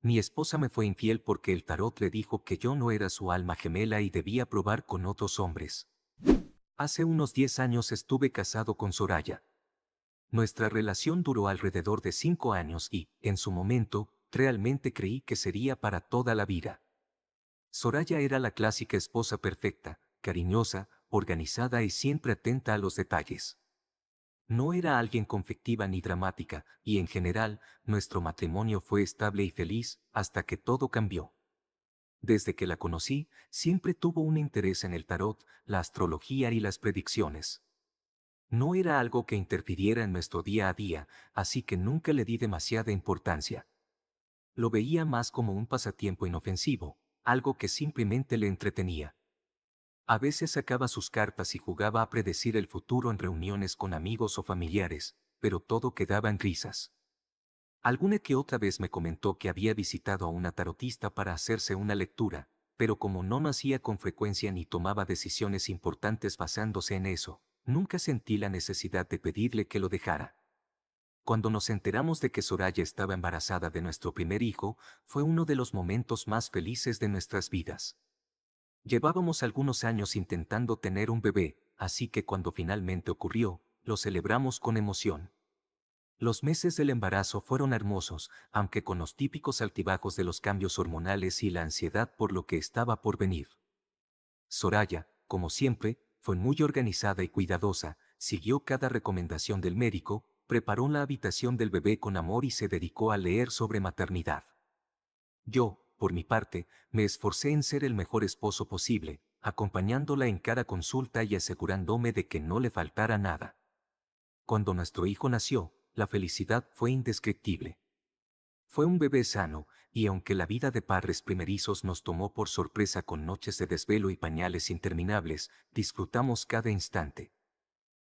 Mi esposa me fue infiel porque el tarot le dijo que yo no era su alma gemela y debía probar con otros hombres. Hace unos 10 años estuve casado con Soraya. Nuestra relación duró alrededor de 5 años y, en su momento, realmente creí que sería para toda la vida. Soraya era la clásica esposa perfecta, cariñosa, organizada y siempre atenta a los detalles. No era alguien conflictiva ni dramática, y en general, nuestro matrimonio fue estable y feliz, hasta que todo cambió. Desde que la conocí, siempre tuvo un interés en el tarot, la astrología y las predicciones. No era algo que interfiriera en nuestro día a día, así que nunca le di demasiada importancia. Lo veía más como un pasatiempo inofensivo, algo que simplemente le entretenía. A veces sacaba sus cartas y jugaba a predecir el futuro en reuniones con amigos o familiares, pero todo quedaba en risas. Alguna que otra vez me comentó que había visitado a una tarotista para hacerse una lectura, pero como no nacía con frecuencia ni tomaba decisiones importantes basándose en eso, nunca sentí la necesidad de pedirle que lo dejara. Cuando nos enteramos de que Soraya estaba embarazada de nuestro primer hijo, fue uno de los momentos más felices de nuestras vidas. Llevábamos algunos años intentando tener un bebé, así que cuando finalmente ocurrió, lo celebramos con emoción. Los meses del embarazo fueron hermosos, aunque con los típicos altibajos de los cambios hormonales y la ansiedad por lo que estaba por venir. Soraya, como siempre, fue muy organizada y cuidadosa, siguió cada recomendación del médico, preparó la habitación del bebé con amor y se dedicó a leer sobre maternidad. Yo, por mi parte, me esforcé en ser el mejor esposo posible, acompañándola en cada consulta y asegurándome de que no le faltara nada. Cuando nuestro hijo nació, la felicidad fue indescriptible. Fue un bebé sano, y aunque la vida de padres primerizos nos tomó por sorpresa con noches de desvelo y pañales interminables, disfrutamos cada instante.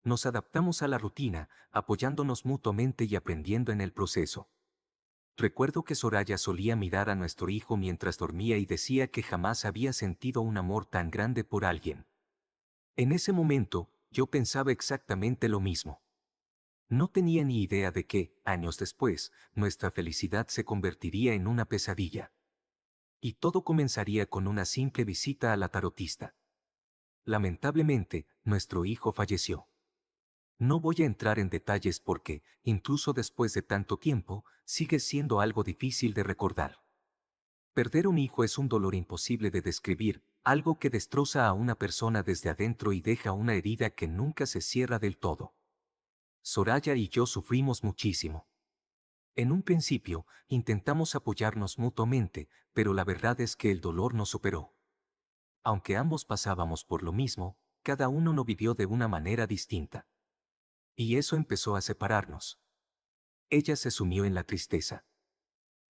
Nos adaptamos a la rutina, apoyándonos mutuamente y aprendiendo en el proceso. Recuerdo que Soraya solía mirar a nuestro hijo mientras dormía y decía que jamás había sentido un amor tan grande por alguien. En ese momento, yo pensaba exactamente lo mismo. No tenía ni idea de que, años después, nuestra felicidad se convertiría en una pesadilla. Y todo comenzaría con una simple visita a la tarotista. Lamentablemente, nuestro hijo falleció. No voy a entrar en detalles porque, incluso después de tanto tiempo, sigue siendo algo difícil de recordar. Perder un hijo es un dolor imposible de describir, algo que destroza a una persona desde adentro y deja una herida que nunca se cierra del todo. Soraya y yo sufrimos muchísimo. En un principio, intentamos apoyarnos mutuamente, pero la verdad es que el dolor nos superó. Aunque ambos pasábamos por lo mismo, cada uno lo vivió de una manera distinta. Y eso empezó a separarnos. Ella se sumió en la tristeza.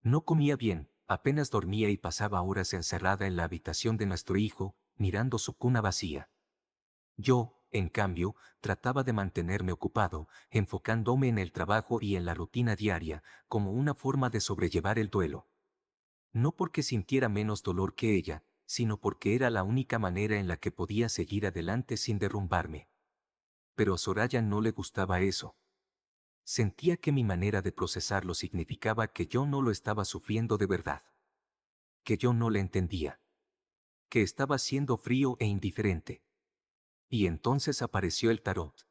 No comía bien, apenas dormía y pasaba horas encerrada en la habitación de nuestro hijo, mirando su cuna vacía. Yo, en cambio, trataba de mantenerme ocupado, enfocándome en el trabajo y en la rutina diaria, como una forma de sobrellevar el duelo. No porque sintiera menos dolor que ella, sino porque era la única manera en la que podía seguir adelante sin derrumbarme. Pero a Soraya no le gustaba eso. Sentía que mi manera de procesarlo significaba que yo no lo estaba sufriendo de verdad. Que yo no le entendía. Que estaba siendo frío e indiferente. Y entonces apareció el tarot.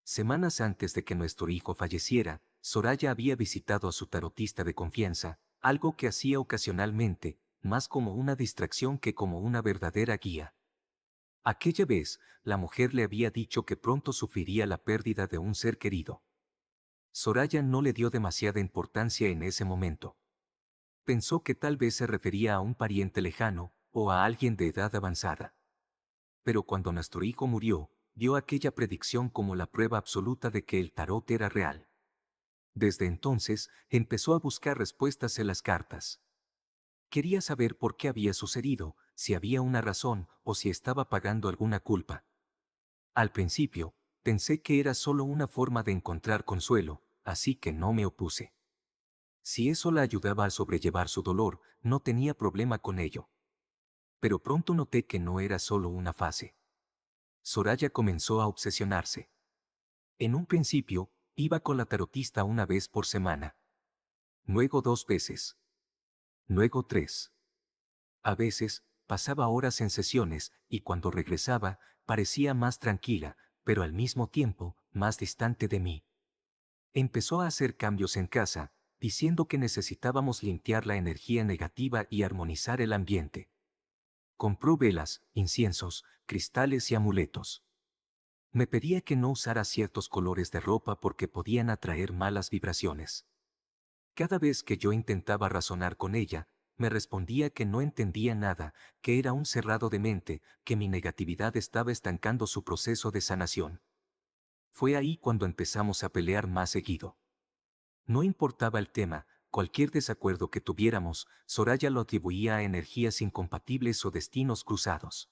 Semanas antes de que nuestro hijo falleciera, Soraya había visitado a su tarotista de confianza, algo que hacía ocasionalmente, más como una distracción que como una verdadera guía. Aquella vez, la mujer le había dicho que pronto sufriría la pérdida de un ser querido. Soraya no le dio demasiada importancia en ese momento. Pensó que tal vez se refería a un pariente lejano, o a alguien de edad avanzada. Pero cuando nuestro hijo murió, vio aquella predicción como la prueba absoluta de que el tarot era real. Desde entonces, empezó a buscar respuestas en las cartas. Quería saber por qué había sucedido, si había una razón o si estaba pagando alguna culpa. Al principio, pensé que era solo una forma de encontrar consuelo, así que no me opuse. Si eso la ayudaba a sobrellevar su dolor, no tenía problema con ello. Pero pronto noté que no era solo una fase. Soraya comenzó a obsesionarse. En un principio, iba con la tarotista una vez por semana. Luego 2 veces. Luego 3. A veces, pasaba horas en sesiones, y cuando regresaba, parecía más tranquila, pero al mismo tiempo, más distante de mí. Empezó a hacer cambios en casa, diciendo que necesitábamos limpiar la energía negativa y armonizar el ambiente. Compró velas, inciensos, cristales y amuletos. Me pedía que no usara ciertos colores de ropa porque podían atraer malas vibraciones. Cada vez que yo intentaba razonar con ella, me respondía que no entendía nada, que era un cerrado de mente, que mi negatividad estaba estancando su proceso de sanación. Fue ahí cuando empezamos a pelear más seguido. No importaba el tema, cualquier desacuerdo que tuviéramos, Soraya lo atribuía a energías incompatibles o destinos cruzados.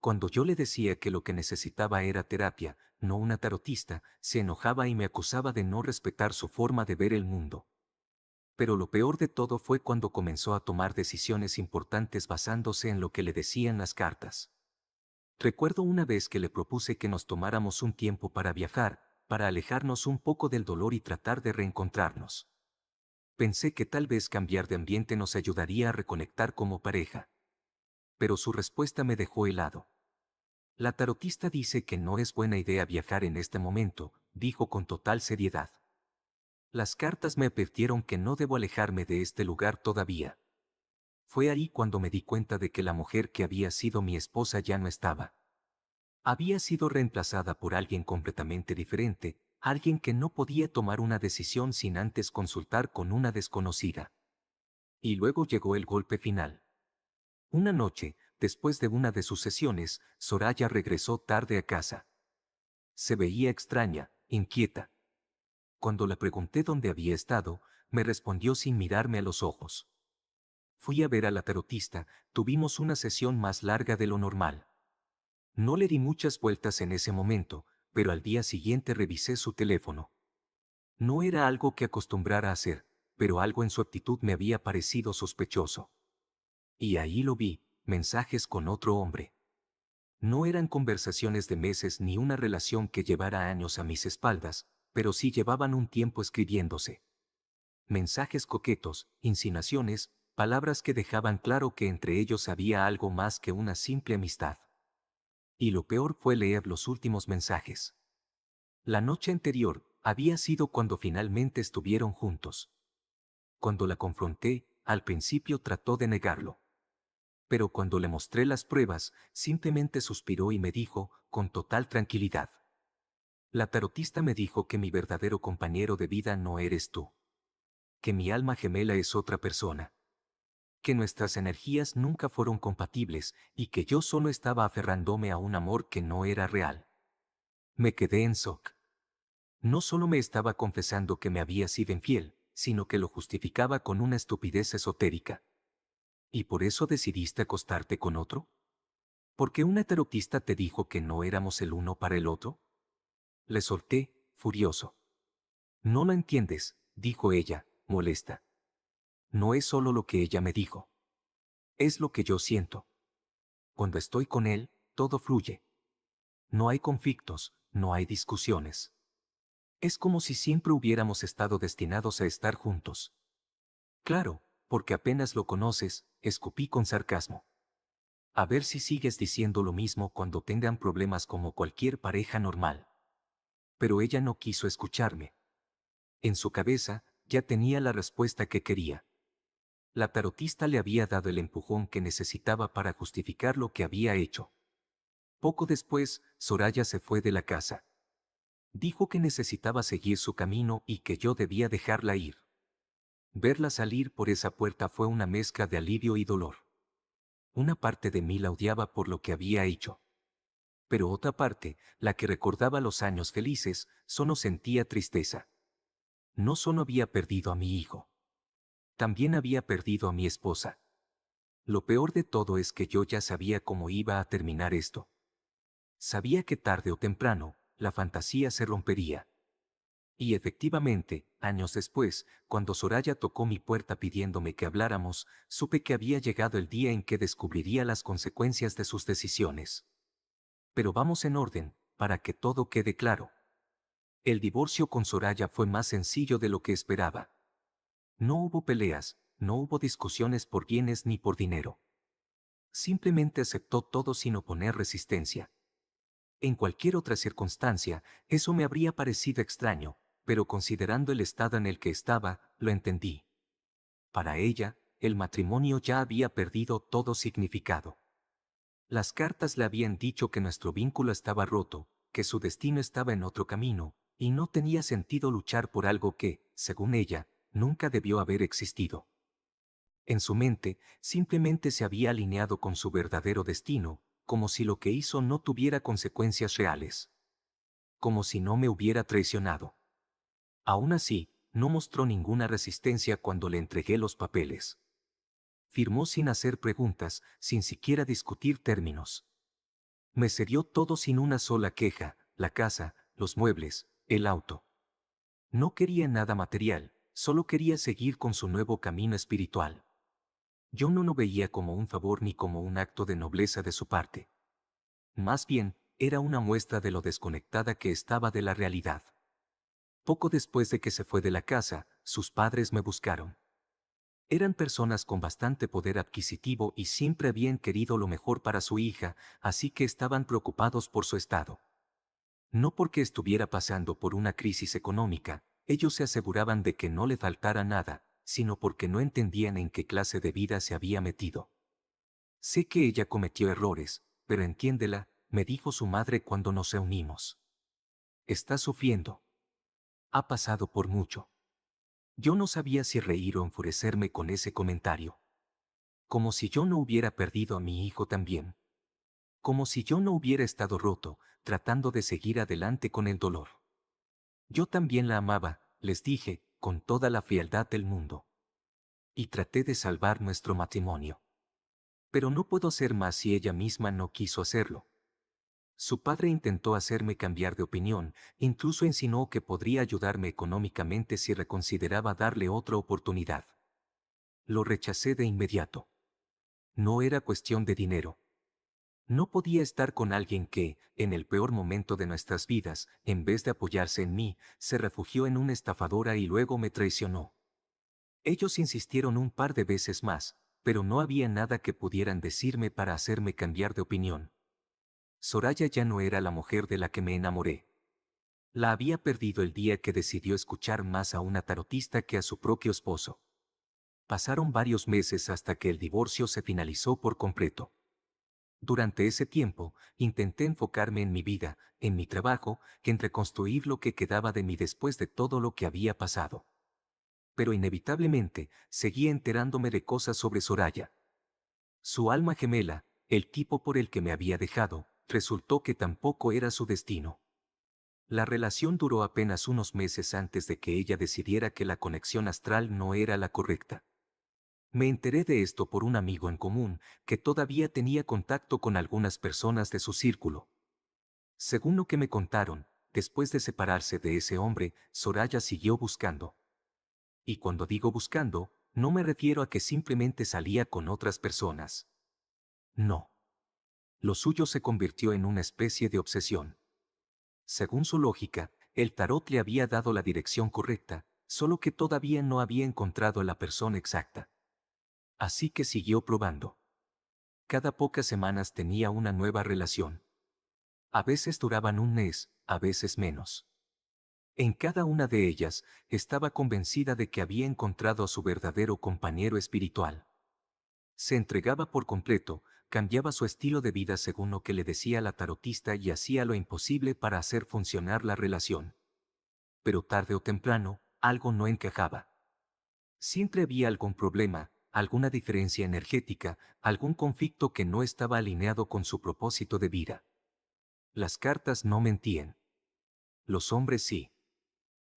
Cuando yo le decía que lo que necesitaba era terapia, no una tarotista, se enojaba y me acusaba de no respetar su forma de ver el mundo. Pero lo peor de todo fue cuando comenzó a tomar decisiones importantes basándose en lo que le decían las cartas. Recuerdo una vez que le propuse que nos tomáramos un tiempo para viajar, para alejarnos un poco del dolor y tratar de reencontrarnos. Pensé que tal vez cambiar de ambiente nos ayudaría a reconectar como pareja. Pero su respuesta me dejó helado. La tarotista dice que no es buena idea viajar en este momento, dijo con total seriedad. Las cartas me advirtieron que no debo alejarme de este lugar todavía. Fue ahí cuando me di cuenta de que la mujer que había sido mi esposa ya no estaba. Había sido reemplazada por alguien completamente diferente, alguien que no podía tomar una decisión sin antes consultar con una desconocida. Y luego llegó el golpe final. Una noche, después de una de sus sesiones, Soraya regresó tarde a casa. Se veía extraña, inquieta. Cuando le pregunté dónde había estado, me respondió sin mirarme a los ojos. Fui a ver a la tarotista, tuvimos una sesión más larga de lo normal. No le di muchas vueltas en ese momento, pero al día siguiente revisé su teléfono. No era algo que acostumbrara a hacer, pero algo en su actitud me había parecido sospechoso. Y ahí lo vi, mensajes con otro hombre. No eran conversaciones de meses ni una relación que llevara años a mis espaldas, pero sí llevaban un tiempo escribiéndose. Mensajes coquetos, insinuaciones, palabras que dejaban claro que entre ellos había algo más que una simple amistad. Y lo peor fue leer los últimos mensajes. La noche anterior había sido cuando finalmente estuvieron juntos. Cuando la confronté, al principio trató de negarlo. Pero cuando le mostré las pruebas, simplemente suspiró y me dijo, con total tranquilidad. La tarotista me dijo que mi verdadero compañero de vida no eres tú. Que mi alma gemela es otra persona. Que nuestras energías nunca fueron compatibles y que yo solo estaba aferrándome a un amor que no era real. Me quedé en shock. No solo me estaba confesando que me había sido infiel, sino que lo justificaba con una estupidez esotérica. ¿Y por eso decidiste acostarte con otro? ¿Porque una tarotista te dijo que no éramos el uno para el otro? Le solté, furioso. No lo entiendes, dijo ella, molesta. No es solo lo que ella me dijo. Es lo que yo siento. Cuando estoy con él, todo fluye. No hay conflictos, no hay discusiones. Es como si siempre hubiéramos estado destinados a estar juntos. Claro, porque apenas lo conoces, escupí con sarcasmo. A ver si sigues diciendo lo mismo cuando tengan problemas como cualquier pareja normal. Pero ella no quiso escucharme. En su cabeza, ya tenía la respuesta que quería. La tarotista le había dado el empujón que necesitaba para justificar lo que había hecho. Poco después, Soraya se fue de la casa. Dijo que necesitaba seguir su camino y que yo debía dejarla ir. Verla salir por esa puerta fue una mezcla de alivio y dolor. Una parte de mí la odiaba por lo que había hecho. Pero otra parte, la que recordaba los años felices, solo sentía tristeza. No solo había perdido a mi hijo. También había perdido a mi esposa. Lo peor de todo es que yo ya sabía cómo iba a terminar esto. Sabía que tarde o temprano, la fantasía se rompería. Y efectivamente, años después, cuando Soraya tocó mi puerta pidiéndome que habláramos, supe que había llegado el día en que descubriría las consecuencias de sus decisiones. Pero vamos en orden, para que todo quede claro. El divorcio con Soraya fue más sencillo de lo que esperaba. No hubo peleas, no hubo discusiones por bienes ni por dinero. Simplemente aceptó todo sin oponer resistencia. En cualquier otra circunstancia, eso me habría parecido extraño, pero considerando el estado en el que estaba, lo entendí. Para ella, el matrimonio ya había perdido todo significado. Las cartas le habían dicho que nuestro vínculo estaba roto, que su destino estaba en otro camino, y no tenía sentido luchar por algo que, según ella, nunca debió haber existido. En su mente, simplemente se había alineado con su verdadero destino, como si lo que hizo no tuviera consecuencias reales. Como si no me hubiera traicionado. Aún así, no mostró ninguna resistencia cuando le entregué los papeles. Firmó sin hacer preguntas, sin siquiera discutir términos. Me cedió todo sin una sola queja, la casa, los muebles, el auto. No quería nada material, solo quería seguir con su nuevo camino espiritual. Yo no lo veía como un favor ni como un acto de nobleza de su parte. Más bien, era una muestra de lo desconectada que estaba de la realidad. Poco después de que se fue de la casa, sus padres me buscaron. Eran personas con bastante poder adquisitivo y siempre habían querido lo mejor para su hija, así que estaban preocupados por su estado. No porque estuviera pasando por una crisis económica, ellos se aseguraban de que no le faltara nada, sino porque no entendían en qué clase de vida se había metido. Sé que ella cometió errores, pero entiéndela, me dijo su madre cuando nos reunimos. Está sufriendo. Ha pasado por mucho. Yo no sabía si reír o enfurecerme con ese comentario. Como si yo no hubiera perdido a mi hijo también. Como si yo no hubiera estado roto, tratando de seguir adelante con el dolor. Yo también la amaba, les dije, con toda la frialdad del mundo. Y traté de salvar nuestro matrimonio. Pero no puedo hacer más si ella misma no quiso hacerlo. Su padre intentó hacerme cambiar de opinión, incluso insinuó que podría ayudarme económicamente si reconsideraba darle otra oportunidad. Lo rechacé de inmediato. No era cuestión de dinero. No podía estar con alguien que, en el peor momento de nuestras vidas, en vez de apoyarse en mí, se refugió en una estafadora y luego me traicionó. Ellos insistieron un par de veces más, pero no había nada que pudieran decirme para hacerme cambiar de opinión. Soraya ya no era la mujer de la que me enamoré. La había perdido el día que decidió escuchar más a una tarotista que a su propio esposo. Pasaron varios meses hasta que el divorcio se finalizó por completo. Durante ese tiempo, intenté enfocarme en mi vida, en mi trabajo, en reconstruir lo que quedaba de mí después de todo lo que había pasado. Pero inevitablemente, seguía enterándome de cosas sobre Soraya. Su alma gemela, el tipo por el que me había dejado, resultó que tampoco era su destino. La relación duró apenas unos meses antes de que ella decidiera que la conexión astral no era la correcta. Me enteré de esto por un amigo en común, que todavía tenía contacto con algunas personas de su círculo. Según lo que me contaron, después de separarse de ese hombre, Soraya siguió buscando. Y cuando digo buscando, no me refiero a que simplemente salía con otras personas. No. Lo suyo se convirtió en una especie de obsesión. Según su lógica, el tarot le había dado la dirección correcta, solo que todavía no había encontrado a la persona exacta. Así que siguió probando. Cada pocas semanas tenía una nueva relación. A veces duraban un mes, a veces menos. En cada una de ellas, estaba convencida de que había encontrado a su verdadero compañero espiritual. Se entregaba por completo, cambiaba su estilo de vida según lo que le decía la tarotista y hacía lo imposible para hacer funcionar la relación. Pero tarde o temprano, algo no encajaba. Siempre había algún problema, alguna diferencia energética, algún conflicto que no estaba alineado con su propósito de vida. Las cartas no mentían. Los hombres sí.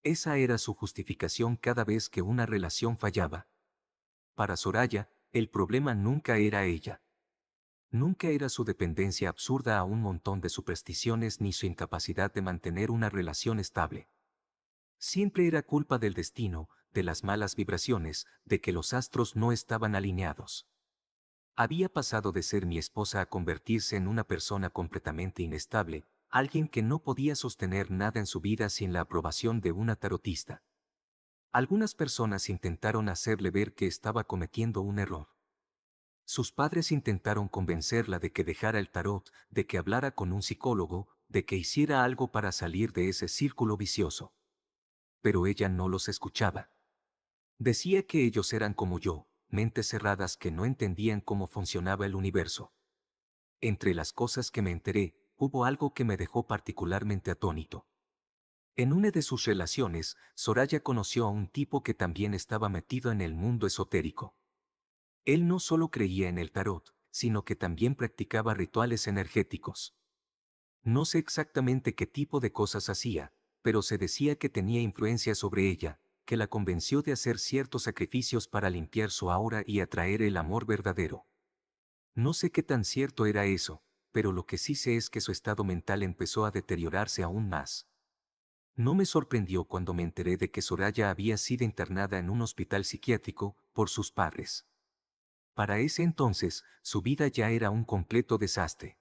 Esa era su justificación cada vez que una relación fallaba. Para Soraya, el problema nunca era ella. Nunca era su dependencia absurda a un montón de supersticiones ni su incapacidad de mantener una relación estable. Siempre era culpa del destino, de las malas vibraciones, de que los astros no estaban alineados. Había pasado de ser mi esposa a convertirse en una persona completamente inestable, alguien que no podía sostener nada en su vida sin la aprobación de una tarotista. Algunas personas intentaron hacerle ver que estaba cometiendo un error. Sus padres intentaron convencerla de que dejara el tarot, de que hablara con un psicólogo, de que hiciera algo para salir de ese círculo vicioso. Pero ella no los escuchaba. Decía que ellos eran como yo, mentes cerradas que no entendían cómo funcionaba el universo. Entre las cosas que me enteré, hubo algo que me dejó particularmente atónito. En una de sus relaciones, Soraya conoció a un tipo que también estaba metido en el mundo esotérico. Él no solo creía en el tarot, sino que también practicaba rituales energéticos. No sé exactamente qué tipo de cosas hacía, pero se decía que tenía influencia sobre ella, que la convenció de hacer ciertos sacrificios para limpiar su aura y atraer el amor verdadero. No sé qué tan cierto era eso, pero lo que sí sé es que su estado mental empezó a deteriorarse aún más. No me sorprendió cuando me enteré de que Soraya había sido internada en un hospital psiquiátrico por sus padres. Para ese entonces, su vida ya era un completo desastre.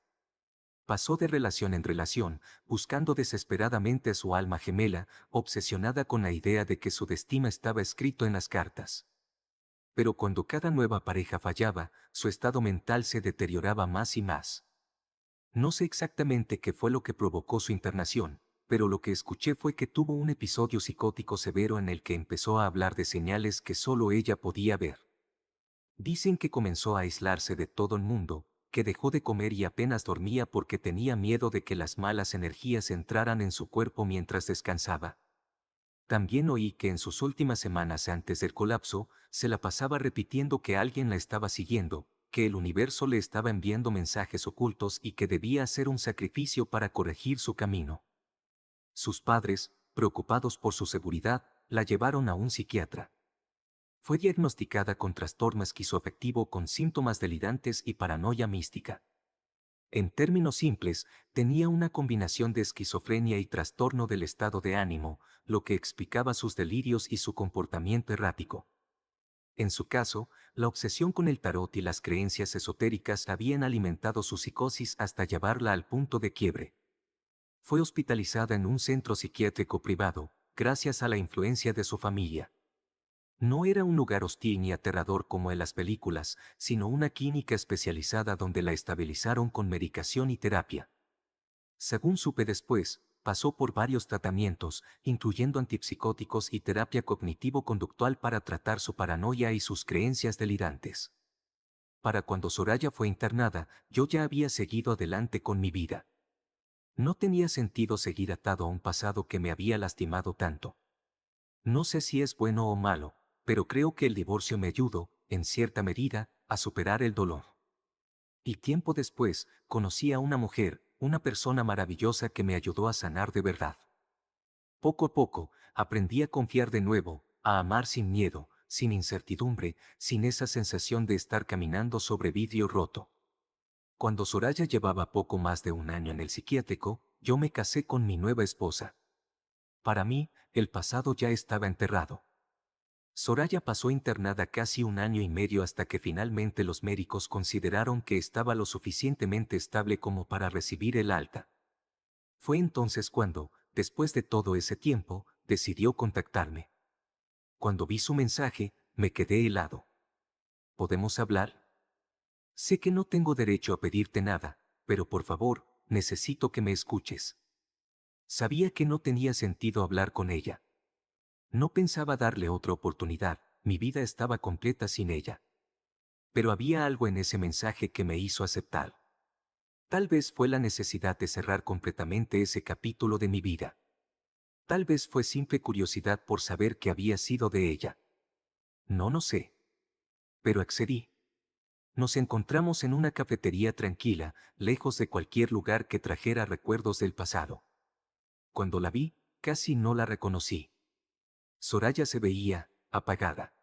Pasó de relación en relación, buscando desesperadamente a su alma gemela, obsesionada con la idea de que su destino estaba escrito en las cartas. Pero cuando cada nueva pareja fallaba, su estado mental se deterioraba más y más. No sé exactamente qué fue lo que provocó su internación, pero lo que escuché fue que tuvo un episodio psicótico severo en el que empezó a hablar de señales que solo ella podía ver. Dicen que comenzó a aislarse de todo el mundo, que dejó de comer y apenas dormía porque tenía miedo de que las malas energías entraran en su cuerpo mientras descansaba. También oí que en sus últimas semanas antes del colapso, se la pasaba repitiendo que alguien la estaba siguiendo, que el universo le estaba enviando mensajes ocultos y que debía hacer un sacrificio para corregir su camino. Sus padres, preocupados por su seguridad, la llevaron a un psiquiatra. Fue diagnosticada con trastorno esquizoafectivo con síntomas delirantes y paranoia mística. En términos simples, tenía una combinación de esquizofrenia y trastorno del estado de ánimo, lo que explicaba sus delirios y su comportamiento errático. En su caso, la obsesión con el tarot y las creencias esotéricas habían alimentado su psicosis hasta llevarla al punto de quiebre. Fue hospitalizada en un centro psiquiátrico privado, gracias a la influencia de su familia. No era un lugar hostil ni aterrador como en las películas, sino una clínica especializada donde la estabilizaron con medicación y terapia. Según supe después, pasó por varios tratamientos, incluyendo antipsicóticos y terapia cognitivo-conductual para tratar su paranoia y sus creencias delirantes. Para cuando Soraya fue internada, yo ya había seguido adelante con mi vida. No tenía sentido seguir atado a un pasado que me había lastimado tanto. No sé si es bueno o malo, pero creo que el divorcio me ayudó, en cierta medida, a superar el dolor. Y tiempo después, conocí a una mujer, una persona maravillosa que me ayudó a sanar de verdad. Poco a poco, aprendí a confiar de nuevo, a amar sin miedo, sin incertidumbre, sin esa sensación de estar caminando sobre vidrio roto. Cuando Soraya llevaba poco más de un año en el psiquiátrico, yo me casé con mi nueva esposa. Para mí, el pasado ya estaba enterrado. Soraya pasó internada casi un año y medio hasta que finalmente los médicos consideraron que estaba lo suficientemente estable como para recibir el alta. Fue entonces cuando, después de todo ese tiempo, decidió contactarme. Cuando vi su mensaje, me quedé helado. ¿Podemos hablar? Sé que no tengo derecho a pedirte nada, pero por favor, necesito que me escuches. Sabía que no tenía sentido hablar con ella. No pensaba darle otra oportunidad, mi vida estaba completa sin ella. Pero había algo en ese mensaje que me hizo aceptar. Tal vez fue la necesidad de cerrar completamente ese capítulo de mi vida. Tal vez fue simple curiosidad por saber qué había sido de ella. No, no sé. Pero accedí. Nos encontramos en una cafetería tranquila, lejos de cualquier lugar que trajera recuerdos del pasado. Cuando la vi, casi no la reconocí. Soraya se veía apagada.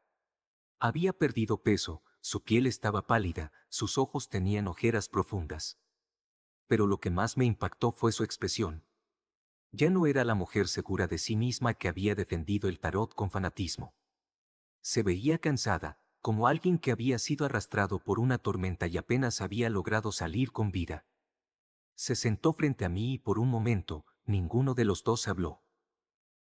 Había perdido peso, su piel estaba pálida, sus ojos tenían ojeras profundas. Pero lo que más me impactó fue su expresión. Ya no era la mujer segura de sí misma que había defendido el tarot con fanatismo. Se veía cansada, como alguien que había sido arrastrado por una tormenta y apenas había logrado salir con vida. Se sentó frente a mí y por un momento, ninguno de los dos habló.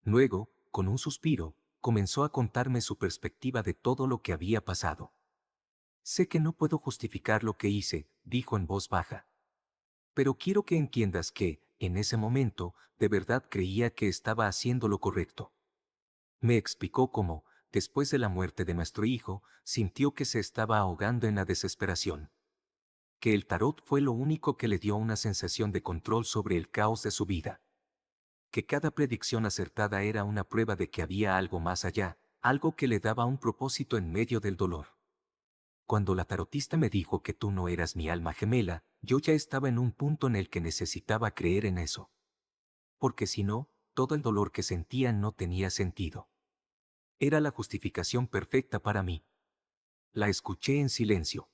Luego, con un suspiro, comenzó a contarme su perspectiva de todo lo que había pasado. Sé que no puedo justificar lo que hice, dijo en voz baja. Pero quiero que entiendas que, en ese momento, de verdad creía que estaba haciendo lo correcto. Me explicó cómo, después de la muerte de nuestro hijo, sintió que se estaba ahogando en la desesperación. Que el tarot fue lo único que le dio una sensación de control sobre el caos de su vida. Que cada predicción acertada era una prueba de que había algo más allá, algo que le daba un propósito en medio del dolor. Cuando la tarotista me dijo que tú no eras mi alma gemela, yo ya estaba en un punto en el que necesitaba creer en eso. Porque si no, todo el dolor que sentía no tenía sentido. Era la justificación perfecta para mí. La escuché en silencio.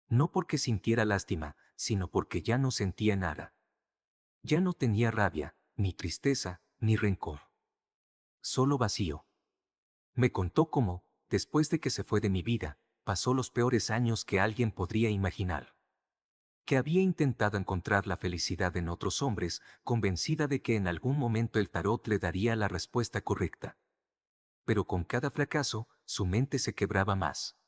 No porque sintiera lástima, sino porque ya no sentía nada. Ya no tenía rabia, ni tristeza, ni rencor. Solo vacío. Me contó cómo, después de que se fue de mi vida, pasó los peores años que alguien podría imaginar. Que había intentado encontrar la felicidad en otros hombres, convencida de que en algún momento el tarot le daría la respuesta correcta. Pero con cada fracaso, su mente se quebraba más.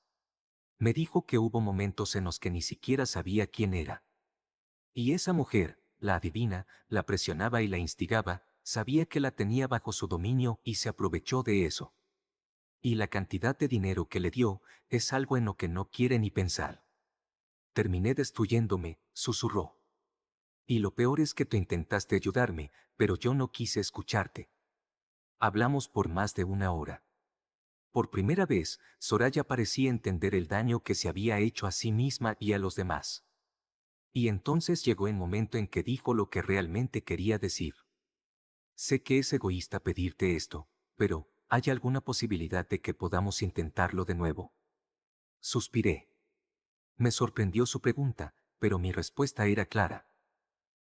Me dijo que hubo momentos en los que ni siquiera sabía quién era. Y esa mujer, la adivina, la presionaba y la instigaba, sabía que la tenía bajo su dominio y se aprovechó de eso. Y la cantidad de dinero que le dio es algo en lo que no quiere ni pensar. Terminé destruyéndome, susurró. Y lo peor es que tú intentaste ayudarme, pero yo no quise escucharte. Hablamos por más de 1 hora. Por primera vez, Soraya parecía entender el daño que se había hecho a sí misma y a los demás. Y entonces llegó el momento en que dijo lo que realmente quería decir. Sé que es egoísta pedirte esto, pero, ¿hay alguna posibilidad de que podamos intentarlo de nuevo? Suspiré. Me sorprendió su pregunta, pero mi respuesta era clara.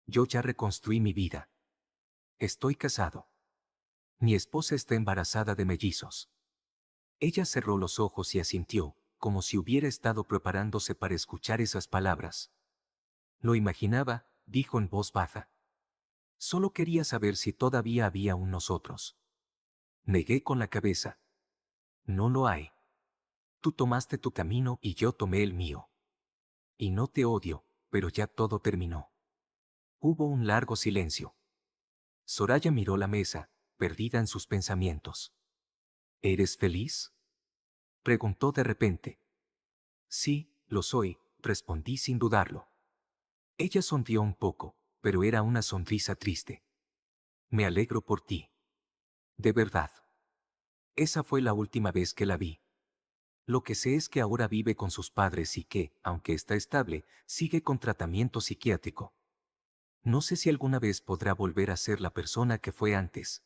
Yo ya reconstruí mi vida. Estoy casado. Mi esposa está embarazada de mellizos. Ella cerró los ojos y asintió, como si hubiera estado preparándose para escuchar esas palabras. Lo imaginaba, dijo en voz baja. Solo quería saber si todavía había un nosotros. Negué con la cabeza. No lo hay. Tú tomaste tu camino y yo tomé el mío. Y no te odio, pero ya todo terminó. Hubo un largo silencio. Soraya miró la mesa, perdida en sus pensamientos. ¿Eres feliz? Preguntó de repente. Sí, lo soy, respondí sin dudarlo. Ella sonrió un poco, pero era una sonrisa triste. Me alegro por ti. De verdad. Esa fue la última vez que la vi. Lo que sé es que ahora vive con sus padres y que, aunque está estable, sigue con tratamiento psiquiátrico. No sé si alguna vez podrá volver a ser la persona que fue antes.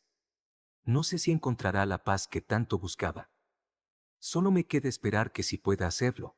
No sé si encontrará la paz que tanto buscaba. Solo me queda esperar que sí pueda hacerlo.